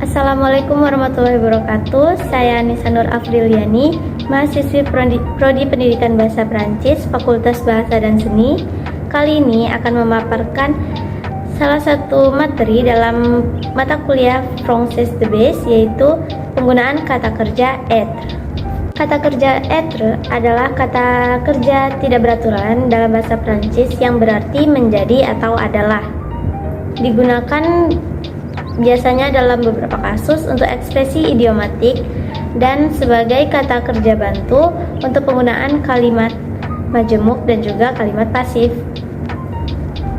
Assalamualaikum warahmatullahi wabarakatuh. Saya Anissa Nur Afriliani, mahasiswi Prodi Pendidikan Bahasa Prancis, Fakultas Bahasa dan Seni. Kali ini akan memaparkan salah satu materi dalam mata kuliah Français de Base, yaitu penggunaan kata kerja être. Kata kerja être adalah kata kerja tidak beraturan dalam bahasa Prancis yang berarti menjadi atau adalah. Digunakan biasanya dalam beberapa kasus untuk ekspresi idiomatik dan sebagai kata kerja bantu untuk penggunaan kalimat majemuk dan juga kalimat pasif.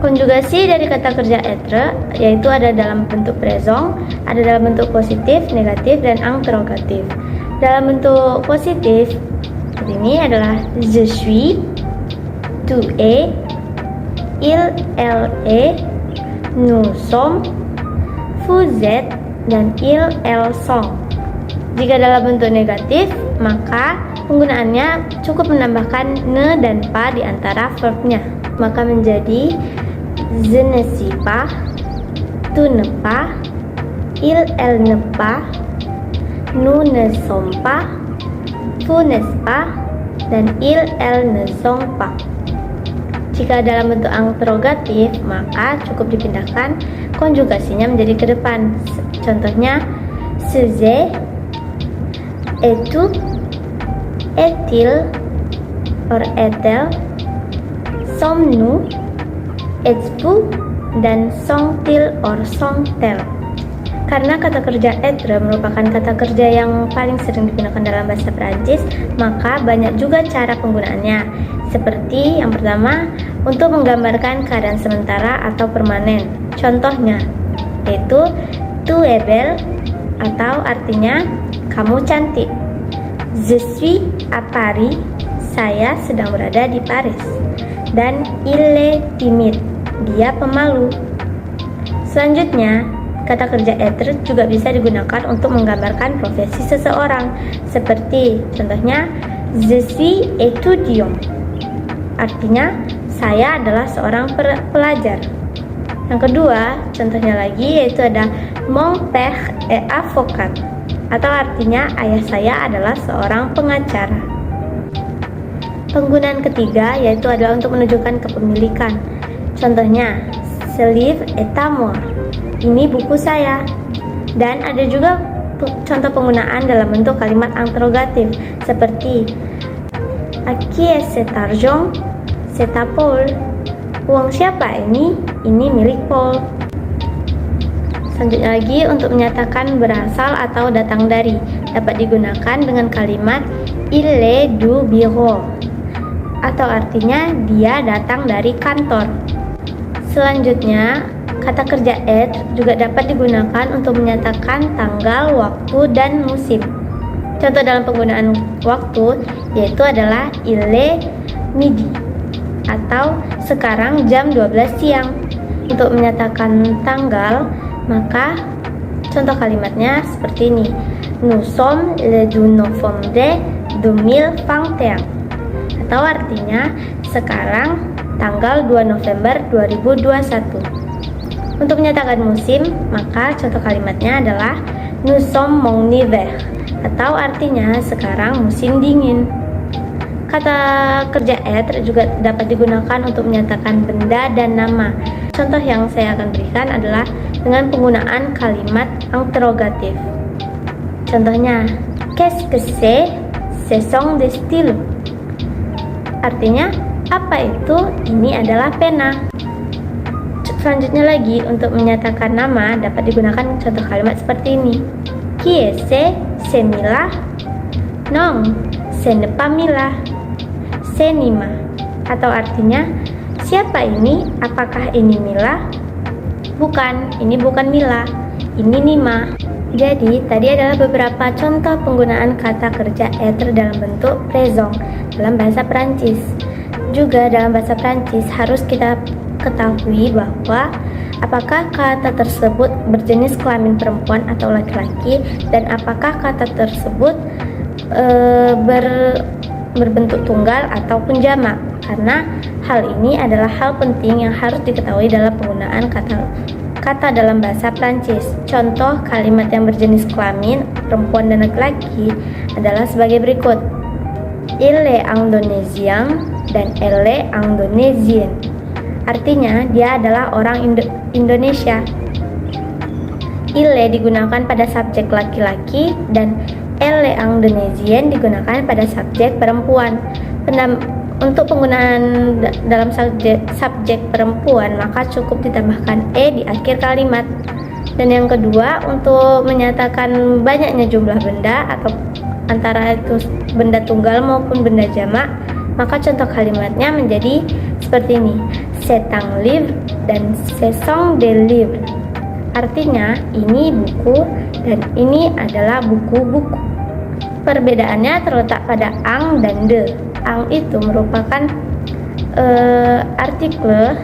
Konjugasi dari kata kerja être yaitu ada dalam bentuk présent, ada dalam bentuk positif, negatif, dan interrogatif. Dalam bentuk positif seperti ini adalah je suis, tu es, il, elle est, nous sommes, vous êtes, dan il, elle sont. Jika dalam bentuk negatif, maka penggunaannya cukup menambahkan ne dan pas di antara verbnya. Maka menjadi je ne suis pas, tu ne pas, il, elle ne pas, nous ne sommes pas, vous n'êtes pas, dan il, elle ne sont pas. Jika dalam bentuk interrogatif, maka cukup dipindahkan konjugasinya menjadi ke depan. Contohnya, c'est, es-tu, est-il, or est-elle, sommes-nous, êtes-vous, dan sont-ils or sont-elles. Karena kata kerja être merupakan kata kerja yang paling sering digunakan dalam bahasa Prancis, maka banyak juga cara penggunaannya. Seperti yang pertama, untuk menggambarkan keadaan sementara atau permanen. Contohnya, yaitu tu es belle, atau artinya kamu cantik. Je suis à Paris, saya sedang berada di Paris. Dan il est timide, dia pemalu. Selanjutnya, kata kerja être juga bisa digunakan untuk menggambarkan profesi seseorang. Seperti contohnya, je suis étudiant, artinya saya adalah seorang pelajar. Yang kedua, contohnya lagi yaitu ada mon père est avocat, atau artinya ayah saya adalah seorang pengacara. Penggunaan ketiga yaitu adalah untuk menunjukkan kepemilikan. Contohnya, ce livre est à moi, ini buku saya. Dan ada juga contoh penggunaan dalam bentuk kalimat interrogatif seperti à qui est cet argent? C'est à Paul. Uang siapa ini? Ini milik Paul. Selanjutnya lagi, untuk menyatakan berasal atau datang dari, dapat digunakan dengan kalimat il est du bureau, atau artinya dia datang dari kantor. Selanjutnya, kata kerja être juga dapat digunakan untuk menyatakan tanggal, waktu, dan musim. Contoh dalam penggunaan waktu yaitu adalah il est midi, atau sekarang jam 12 siang. Untuk menyatakan tanggal, maka contoh kalimatnya seperti ini. Nous sommes le 2 novembre 2021, atau artinya sekarang tanggal 2 November 2021. Untuk menyatakan musim, maka contoh kalimatnya adalah nous sommes mon hiver, atau artinya sekarang musim dingin. Kata kerja être juga dapat digunakan untuk menyatakan benda dan nama. Contoh yang saya akan berikan adalah dengan penggunaan kalimat interrogatif. Contohnya, qu'est-ce que c'est? Ce sont des stylos. Artinya, apa itu? Ini adalah pena. Selanjutnya lagi, untuk menyatakan nama dapat digunakan contoh kalimat seperti ini. Qui est-ce? C'est Mila? Non, ce n'est pas Mila. C'est Nima. Atau artinya, siapa ini? Apakah ini Mila? Bukan, ini bukan Mila. Ini Nima. Jadi, tadi adalah beberapa contoh penggunaan kata kerja être dalam bentuk présent dalam bahasa Prancis. Juga dalam bahasa Prancis harus kita ketahui bahwa apakah kata tersebut berjenis kelamin perempuan atau laki-laki, dan apakah kata tersebut berbentuk tunggal ataupun jamak. Karena hal ini adalah hal penting yang harus diketahui dalam penggunaan kata kata dalam bahasa Prancis. Contoh kalimat yang berjenis kelamin perempuan dan laki-laki adalah sebagai berikut: Il est indonésien dan elle est indonesienne. Artinya dia adalah orang Indonesia. Il digunakan pada subjek laki-laki dan elle indonesienne digunakan pada subjek perempuan. Untuk penggunaan dalam subjek perempuan, maka cukup ditambahkan e di akhir kalimat. Dan yang kedua, untuk menyatakan banyaknya jumlah benda atau antara itu benda tunggal maupun benda jamak, maka contoh kalimatnya menjadi seperti ini: c'est un livre dan ce sont des livres. Artinya ini buku dan ini adalah buku-buku. Perbedaannya terletak pada ang dan de. Ang itu merupakan artikel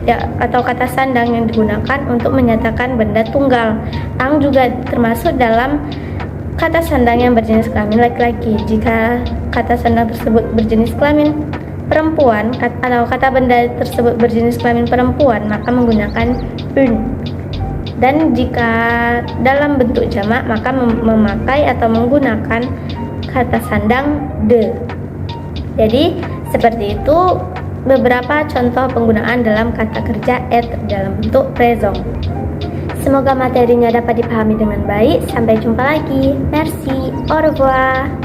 ya, atau kata sandang yang digunakan untuk menyatakan benda tunggal. Ang juga termasuk dalam kata sandang yang berjenis kelamin laki-laki. Jika kata sandang tersebut berjenis kelamin perempuan atau kata benda tersebut berjenis kelamin perempuan, maka menggunakan un. Dan jika dalam bentuk jamak, maka memakai atau menggunakan kata sandang de. Jadi seperti itu beberapa contoh penggunaan dalam kata kerja être dalam bentuk présent. Semoga materinya dapat dipahami dengan baik. Sampai jumpa lagi. Merci. Au revoir.